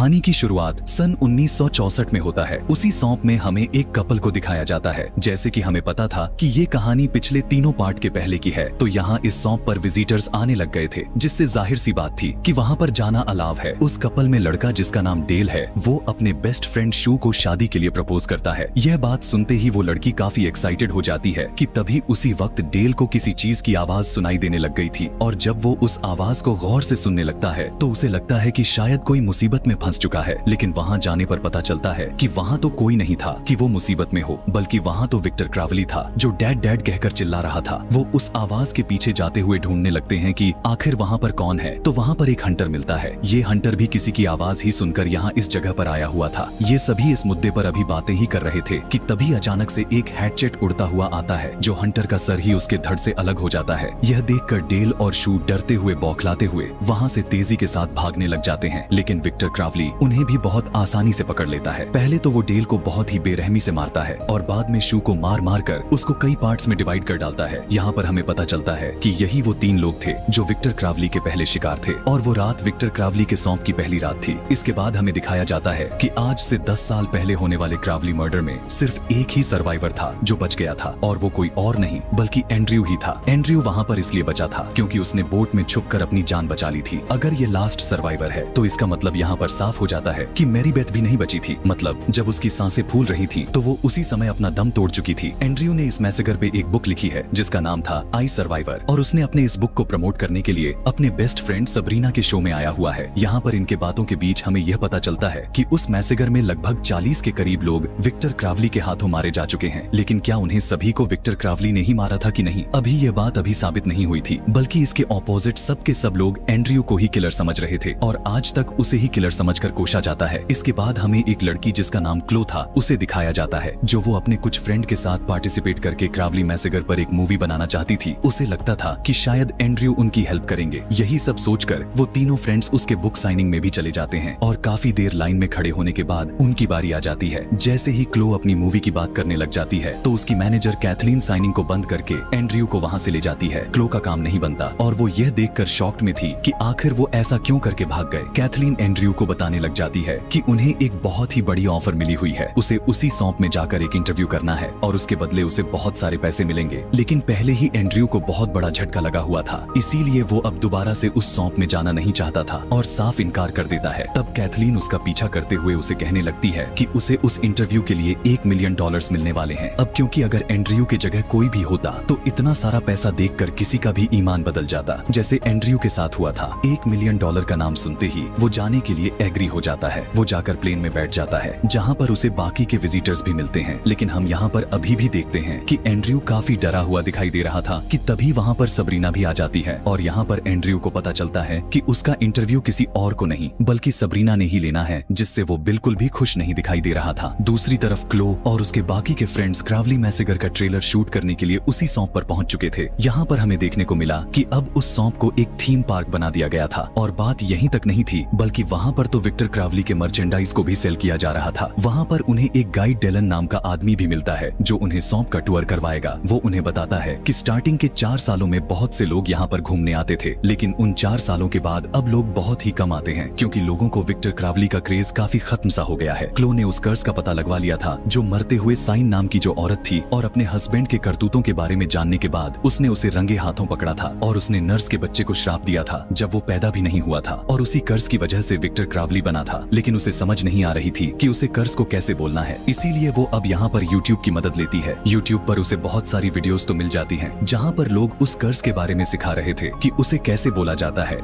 कहानी की शुरुआत सन 1964 में होता है। उसी सौंप में हमें एक कपल को दिखाया जाता है। जैसे कि हमें पता था कि ये कहानी पिछले तीनों पार्ट के पहले की है, तो यहाँ इस सौंप पर विजिटर्स आने लग गए थे, जिससे जाहिर सी बात थी कि वहाँ पर जाना अलाव है। उस कपल में लड़का जिसका नाम डेल है, वो अपने बेस्ट फ्रेंड शू को शादी के लिए प्रपोज करता है। यह बात सुनते ही वो लड़की काफी एक्साइटेड हो जाती है कि तभी उसी वक्त डेल को किसी चीज की आवाज सुनाई देने लग गई थी, और जब वो उस आवाज को गौर से सुनने लगता है तो उसे लगता है कि शायद कोई मुसीबत में फंस चुका है। लेकिन वहाँ जाने पर पता चलता है कि वहाँ तो कोई नहीं था कि वो मुसीबत में हो, बल्कि वहाँ तो विक्टर क्रावली था जो डैड डैड कहकर चिल्ला रहा था। वो उस आवाज के पीछे जाते हुए ढूंढने लगते हैं कि आखिर वहाँ पर कौन है। तो वहाँ पर एक हंटर मिलता है। ये हंटर भी किसी की आवाज ही सुनकर यहाँ इस जगह पर आया हुआ था। ये सभी इस मुद्दे पर अभी बातें ही कर रहे थे कि तभी अचानक से एक हैचेट उड़ता हुआ आता है, जो हंटर का सर ही उसके धड़ से अलग हो जाता है। यह देखकर डेल और शू डरते हुए बौखलाते हुए वहाँ से तेजी के साथ भागने लग जाते हैं, लेकिन विक्टर क्रावली उन्हें भी बहुत आसानी से पकड़ लेता है। पहले तो वो डेल को बहुत ही बेरहमी से मारता है और बाद में शू को मार मार कर उसको कई पार्ट्स में डिवाइड कर डालता है। यहाँ पर हमें पता चलता है कि यही वो तीन लोग थे जो विक्टर क्रावली के पहले शिकार थे, और वो रात विक्टर क्रावली के सौंप की पहली रात थी। इसके बाद हमें दिखाया जाता है कि आज से 10 साल पहले होने वाले क्रावली मर्डर में सिर्फ एक ही सर्वाइवर था जो बच गया था, और वो कोई और नहीं बल्कि एंड्रयू ही था। एंड्रयू वहाँ पर इसलिए बचा था क्योंकि उसने बोट में छुपकर अपनी जान बचा ली थी। अगर ये लास्ट सर्वाइवर है तो इसका मतलब यहाँ पर साफ हो जाता है कि मैरी बेथ भी नहीं बची थी। मतलब जब उसकी सांसें फूल रही थी तो वो उसी समय अपना दम तोड़ चुकी थी। एंड्रयू ने इस मैसेगर पे एक बुक लिखी है जिसका नाम था आई सर्वाइवर, और उसने अपने इस बुक को प्रमोट करने के लिए अपने बेस्ट फ्रेंड सबरीना के शो में आया हुआ है। यहाँ पर इनके बातों के बीच हमें यह पता चलता है कि उस मैसेगर में लगभग 40 के करीब लोग विक्टर क्रावली के हाथों मारे जा चुके हैं। लेकिन क्या उन्हें सभी को विक्टर क्रावली ने ही मारा था कि नहीं, अभी यह बात अभी साबित नहीं हुई थी, बल्कि इसके ऑपोजिट सब के सब लोग एंड्रयू को ही किलर समझ रहे थे और आज तक उसे ही किलर समझकर कोसा जाता है। इसके बाद हमें एक लड़की जिसका नाम क्लो था उसे दिखाया जाता है, जो वो अपने कुछ फ्रेंड के साथ पार्टिसिपेट करके क्रावली मैसेगर पर एक मूवी बनाना चाहती थी। उसे लगता था कि शायद एंड्रयू उनकी हेल्प करेंगे। यही सब सोचकर वो तीनों फ्रेंड्स उसके बुक साइनिंग में भी चले जाते हैं, और काफी देर लाइन में खड़े होने के बाद उनकी बारी आ जाती है। जैसे ही क्लो अपनी मूवी की बात करने लग जाती है तो उसकी मैनेजर कैथलीन साइनिंग को बंद करके एंड्रयू को वहाँ से ले जाती है। क्लो का काम नहीं बनता और वो यह देखकर शॉक्ड में थी कि आखिर वो ऐसा क्यों करके भाग गए। कैथलीन एंड्रयू को बताने लग जाती है कि उन्हें एक बहुत ही बड़ी ऑफर मिली हुई है, उसे उसी सौंप में जाकर एक इंटरव्यू करना है और उसके बदले उसे बहुत सारे पैसे मिलेंगे। लेकिन पहले ही एंड्रयू को बहुत बड़ा झटका लगा हुआ था, इसीलिए वो अब दोबारा से उस सौंप में जाना नहीं चाहता था और साफ इनकार कर देता है। तब कैथलीन उसका पीछा करते हुए उसे कहने लगती है कि उसे उस इंटरव्यू के लिए $1 मिलियन मिलने वाले हैं। अब क्योंकि अगर एंड्रयू की जगह कोई भी होता तो इतना सारा पैसा देखकर किसी का भी ईमान बदल जाता, जैसे एंड्रयू के साथ हुआ था। $1 मिलियन का नाम सुनते ही वो जाने के लिए एग्री हो जाता है। वो जाकर प्लेन में बैठ जाता है जहाँ पर उसे बाकी के विजिटर्स भी मिलते हैं। लेकिन हम यहाँ पर अभी भी देखते हैं कि एंड्रयू काफी डरा हुआ दिखाई दे रहा था कि तभी वहाँ पर सबरीना भी आ जाती है, और यहाँ पर एंड्रयू को पता चलता है कि उसका इंटरव्यू किसी और को नहीं बल्कि सबरीना ने ही लेना है, जिससे वो बिल्कुल भी खुश नहीं दिखाई दे रहा था। दूसरी तरफ क्लो और उसके बाकी के फ्रेंड्स क्रावली मैसेगर का ट्रेलर शूट करने के लिए उसी सौंप पर पहुंच चुके थे। यहाँ पर हमें देखने को मिला कि अब उस सौंप को एक थीम पार्क बना दिया गया था, और बात यहीं तक नहीं थी बल्कि वहाँ पर तो विक्टर क्रावली के मर्चेंडाइज को भी सेल किया जा रहा था। वहाँ पर उन्हें एक गाइड डेलन नाम का आदमी भी मिलता है जो उन्हें सौंप का टूर करवाएगा। वो उन्हें बताता है कि स्टार्टिंग के 4 सालों में बहुत से लोग यहाँ पर घूमने आते थे, लेकिन उन 4 सालों के बाद अब लोग बहुत ही कम आते हैं क्योंकि लोगों को विक्टर क्रावली का क्रेज काफी खत्म सा हो गया है। क्लो ने उस कर्स का पता लगवा लिया था जो मरते हुए साइन नाम की जो औरत थी, और अपने हस्बैंड के करतूतों के बारे में जानने के बाद उसने उसे रंगे हाथों पकड़ा था और उसने नर्स के बच्चे को श्राप दिया था जब वो पैदा भी नहीं हुआ था, और उसी कर्स की वजह से विक्टर क्रावली बना था। लेकिन उसे समझ नहीं आ रही थी कि उसे कर्स को कैसे बोलना है, इसीलिए वो अब यहाँ पर यूट्यूब की मदद लेती है। यूट्यूब पर उसे बहुत सारी वीडियोस तो मिल जाती हैं जहाँ पर लोग उस कर्स के बारे में सिखा रहे थे कि उसे कैसे बोला जाता है।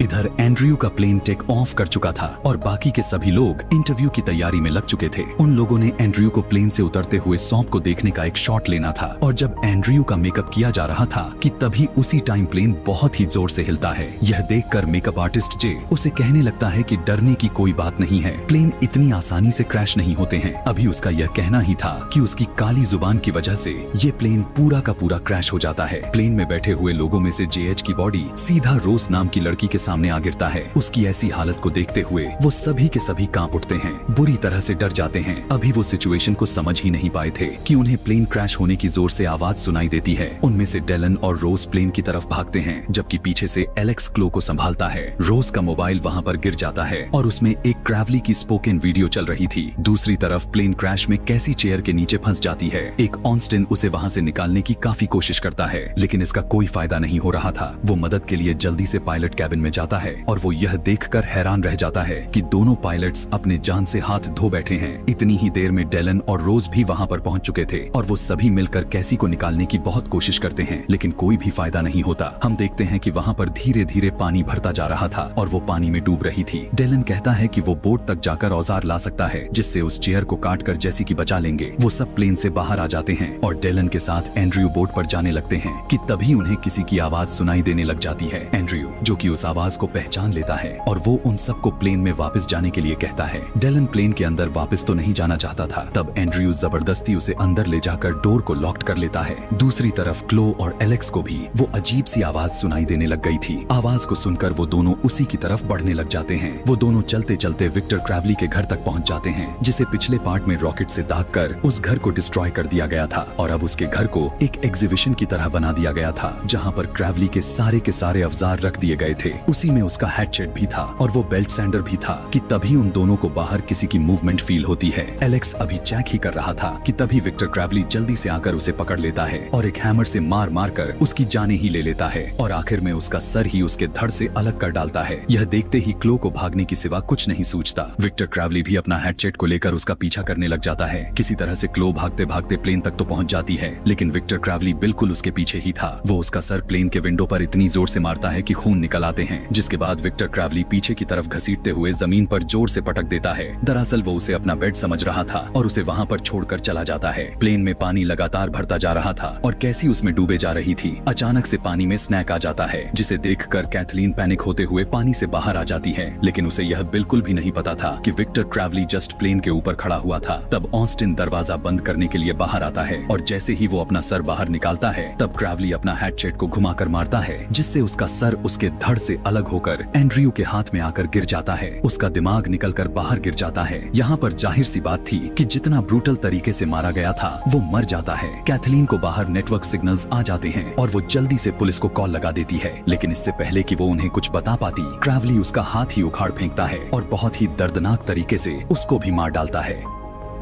इधर एंड्रयू का प्लेन टेक ऑफ कर चुका था और बाकी के सभी लोग इंटरव्यू की तैयारी में लग चुके थे। उन लोगों ने एंड्रयू को प्लेन से उतरते हुए सौंप को देखने का एक शॉट लेना था, और जब एंड्रयू का मेकअप किया जा रहा था कि तभी उसी टाइम प्लेन बहुत ही जोर से हिलता है। यह देखकर मेकअप आर्टिस्ट जे उसे कहने लगता है कि डरने की कोई बात नहीं है, प्लेन इतनी आसानी से क्रैश नहीं होते हैं। अभी उसका यह कहना ही था कि उसकी काली जुबान की वजह से ये प्लेन पूरा का पूरा क्रैश हो जाता है। प्लेन में बैठे हुए लोगों में से जेएच की बॉडी सीधा रोज नाम की लड़की के सामने आ गिरता है। उसकी ऐसी हालत को देखते हुए वो सभी के सभी कांप उठते हैं, बुरी तरह से डर जाते हैं। अभी वो सिचुएशन को समझ ही नहीं पाए थे कि उन्हें प्लेन क्रैश होने की जोर से आवाज सुनाई देती है। उनमें से डेलन और रोज प्लेन की तरफ भागते हैं, जबकि पीछे से एलेक्स क्लो को संभालता है। रोज का मोबाइल वहाँ पर गिर जाता है और उसमें एक क्रावली की स्पोकन वीडियो चल रही थी। दूसरी तरफ प्लेन क्रैश में कैसी चेयर के नीचे फंस जाती है। एक ऑस्टिन उसे वहाँ से निकालने की काफी कोशिश करता है, लेकिन इसका कोई फायदा नहीं हो रहा था। वो मदद के लिए जल्दी से पायलट कैबिन में जाता है और वो यह देखकर हैरान रह जाता है कि दोनों पायलट्स अपने जान से हाथ धो बैठे हैं। इतनी ही देर में डेलन और रोज भी वहाँ पर पहुँच चुके थे और वो सभी मिलकर कैसी को निकालने की बहुत कोशिश करते हैं, लेकिन कोई भी फायदा नहीं होता। हम देखते हैं कि वहाँ पर धीरे धीरे पानी भरता जा रहा था और वो पानी में डूब रही थी। डेलन कहता है कि वो बोट तक जाकर औजार ला सकता है, जिससे उस चेयर को काट कर जैसी की बचा लेंगे। वो सब प्लेन से बाहर आ जाते हैं और डेलन के साथ एंड्रयू बोट पर जाने लगते हैं कि तभी उन्हें किसी की आवाज सुनाई देने लग जाती है। एंड्रयू, जो कि उस आवाज को पहचान लेता है और वो उन सबको प्लेन में वापस जाने के लिए कहता है। डेलन प्लेन के अंदर वापस तो नहीं जाना चाहता था, तब एंड्रयू जबरदस्ती उसे अंदर ले जाकर डोर को लॉक कर लेता है। दूसरी तरफ क्लो और एलेक्स को भी वो अजीब सी आवाज सुनाई देने लग गई थी। आवाज को सुनकर वो दोनों उसी की तरफ बढ़ने लग जाते हैं। वो दोनों चलते चलते विक्टर क्रावली के घर तक पहुंच जाते हैं, जिसे पिछले पार्ट में रॉकेट से दागकर उस घर को डिस्ट्रॉय कर दिया गया था और अब उसके घर को एक एग्जीबिशन की तरह बना दिया गया था, जहां पर क्रावली के सारे अवजार रख दिए गए थे। उसी में उसका हैचेट भी था और वो बेल्ट सैंडर भी था कि तभी उन दोनों को बाहर किसी की मूवमेंट फील होती है। एलेक्स अभी चेक ही कर रहा था कि तभी विक्टर क्रावली जल्दी से आकर उसे पकड़ लेता है और एक हैमर से मार मार कर उसकी जाने ही ले लेता है और आखिर में उसका सर ही उसके धड़ से अलग कर डालता है। यह देखते ही क्लो को भागने की सिवा कुछ नहीं सूझता। विक्टर क्रावली भी अपना हैचेट को लेकर उसका पीछा करने लग जाता है। किसी तरह से क्लो भागते भागते प्लेन तक तो पहुंच जाती है, लेकिन विक्टर क्रावली बिल्कुल उसके पीछे ही था। वो उसका सर प्लेन के विंडो पर इतनी जोर से मारता है कि खून निकल आते हैं, जिसके बाद विक्टर क्रावली पीछे की तरफ घसीटते हुए जमीन पर जोर से पटक देता है। दरअसल वो उसे अपना बेड समझ रहा था और उसे वहाँ पर छोड़कर चला जाता है। प्लेन में पानी लगातार भरता जा रहा था और कैसी उसमें डूबे जा रही थी। अचानक से पानी में स्नैक आ जाता है, जिसे देखकर कैथलीन पैनिक होते हुए पानी से बाहर आ जाती है, लेकिन उसे यह बिल्कुल भी नहीं पता था कि विक्टर क्रावली जस्ट प्लेन के ऊपर खड़ा हुआ था। तब ऑस्टिन दरवाजा बंद करने के लिए बाहर आता है और जैसे ही वो अपना सर बाहर निकालता है, तब क्रावली अपना हैचेट को घुमाकर मारता है, जिससे उसका सर उसके धड़ से अलग होकर एंड्रयू के हाथ में आकर गिर जाता है। उसका दिमाग निकलकर बाहर गिर जाता है। यहाँ पर जाहिर सी बात थी कि जितना ब्रूटल तरीके से मारा गया था वो मर जाता है। कैथलीन को बाहर नेटवर्क सिग्नल्स आ जाते हैं और वो जल्दी से पुलिस को कॉल लगा देती है, लेकिन इससे पहले कि वो उन्हें कुछ बता पाती, क्रावली उसका हाथ ही उखाड़ फेंकता है और बहुत ही दर्दनाक तरीके से उसको भी मार डालता है।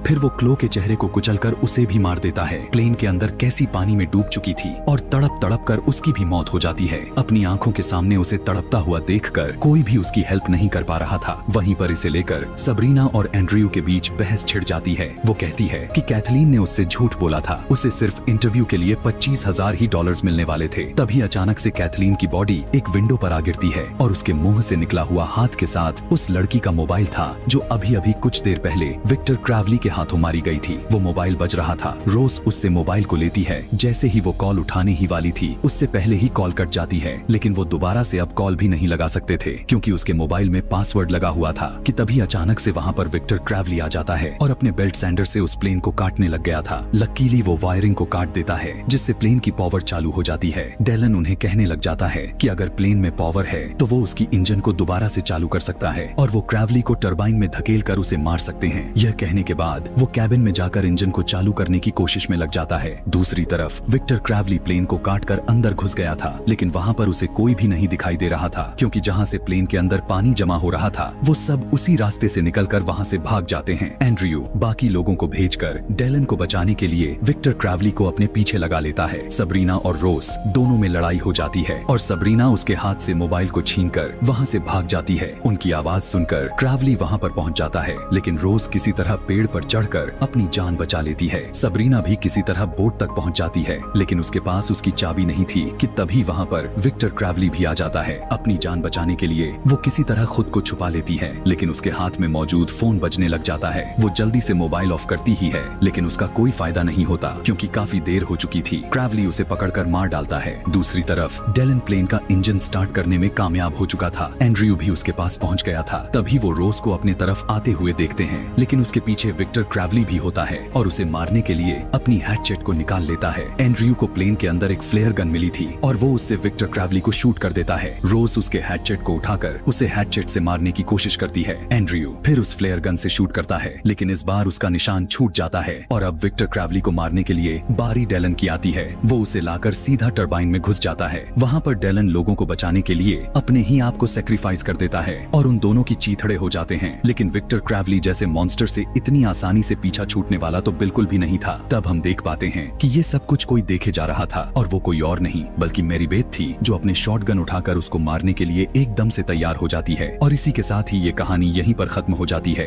फिर वो क्लो के चेहरे को कुचलकर उसे भी मार देता है। प्लेन के अंदर कैसी पानी में डूब चुकी थी और तड़प तड़प कर उसकी भी मौत हो जाती है। अपनी आंखों के सामने उसे तड़पता हुआ देखकर कोई भी उसकी हेल्प नहीं कर पा रहा था। वहीं पर इसे लेकर सबरीना और एंड्रयू के बीच बहस छिड़ जाती है। वो कहती है कि कैथलीन ने उससे झूठ बोला था, उसे सिर्फ इंटरव्यू के लिए 25,000 ही डॉलर्स मिलने वाले थे। तभी अचानक से कैथलीन की बॉडी एक विंडो पर आ गिरती है और उसके मुंह से निकला हुआ हाथ के साथ उस लड़की का मोबाइल था, जो अभी अभी कुछ देर पहले विक्टर क्रावली के हाथों मारी गई थी। वो मोबाइल बज रहा था। रोज उससे मोबाइल को लेती है। जैसे ही वो कॉल उठाने ही वाली थी, उससे पहले ही कॉल कट जाती है, लेकिन वो दोबारा से अब कॉल भी नहीं लगा सकते थे क्योंकि उसके मोबाइल में पासवर्ड लगा हुआ था। कि तभी अचानक से वहाँ पर विक्टर क्रावली आ जाता है और अपने बेल्ट सैंडर से उस प्लेन को काटने लग गया था। लकीली वो वायरिंग को काट देता है, जिससे प्लेन की पावर चालू हो जाती है। डेलन उन्हें कहने लग जाता है कि अगर प्लेन में पावर है तो वो उसकी इंजन को दोबारा से चालू कर सकता है और वो क्रावली को टरबाइन में धकेल कर उसे मार सकते हैं। यह कहने के बाद वो कैबिन में जाकर इंजन को चालू करने की कोशिश में लग जाता है। दूसरी तरफ विक्टर क्रावली प्लेन को काटकर अंदर घुस गया था, लेकिन वहाँ पर उसे कोई भी नहीं दिखाई दे रहा था क्योंकि जहाँ से प्लेन के अंदर पानी जमा हो रहा था वो सब उसी रास्ते से निकलकर वहाँ से भाग जाते हैं। एंड्रयू बाकी लोगों को भेजकर डेलन को बचाने के लिए विक्टर क्रावली को अपने पीछे लगा लेता है। सबरीना और रोज दोनों में लड़ाई हो जाती है और सबरीना उसके हाथ से मोबाइल को छीनकर वहाँ से भाग जाती है। उनकी आवाज सुनकर क्रावली वहाँ पर पहुँच जाता है, लेकिन रोज किसी तरह पेड़ पर चढ़कर अपनी जान बचा लेती है। सबरीना भी किसी तरह बोट तक पहुंच जाती है, लेकिन उसके पास उसकी चाबी नहीं थी कि तभी वहां पर विक्टर क्रावली भी आ जाता है। अपनी जान बचाने के लिए वो किसी तरह खुद को छुपा लेती है, लेकिन उसके हाथ में मौजूद फोन बजने लग जाता है। वो जल्दी से मोबाइल ऑफ करती ही है, लेकिन उसका कोई फायदा नहीं होता क्योंकि काफी देर हो चुकी थी। क्रावली उसे पकड़कर मार डालता है। दूसरी तरफ डेलन प्लेन का इंजन स्टार्ट करने में कामयाब हो चुका था। एंड्रयू भी उसके पास पहुंच गया था। तभी वो रोज को अपने तरफ आते हुए देखते हैं, लेकिन उसके पीछे विक्टर क्रावली भी होता है और उसे मारने के लिए अपनी हैचेट को निकाल लेता है। एंड्रयू को प्लेन के अंदर एक फ्लेयर गन मिली थी और वो उससे विक्टर क्रैवली को शूट कर देता है। रोज उसके हैचेट को उठाकर उसे हैचेट से मारने की कोशिश करती है। एंड्रयू फिर उस फ्लेयर गन से शूट करता है, लेकिन इस बार उसका निशान छूट जाता है और अब विक्टर क्रैवली को मारने के लिए बारी डेलन की आती है। वो उसे लाकर सीधा टरबाइन में घुस जाता है। वहाँ पर डेलन लोगों को बचाने के लिए अपने ही आप को सेक्रीफाइस कर देता है और उन दोनों की चीथड़े हो जाते हैं। लेकिन विक्टर क्रैवली जैसे मॉन्स्टर से इतनी आसानी से पीछा छूटने वाला तो बिल्कुल भी नहीं था। तब हम देख पाते हैं कि ये सब कुछ कोई देखे जा रहा था और वो कोई और नहीं बल्कि मेरीबेथ थी, जो अपने शॉटगन उठाकर उसको मारने के लिए एकदम से तैयार हो जाती है। और इसी के साथ ही ये कहानी यहीं पर खत्म हो जाती है।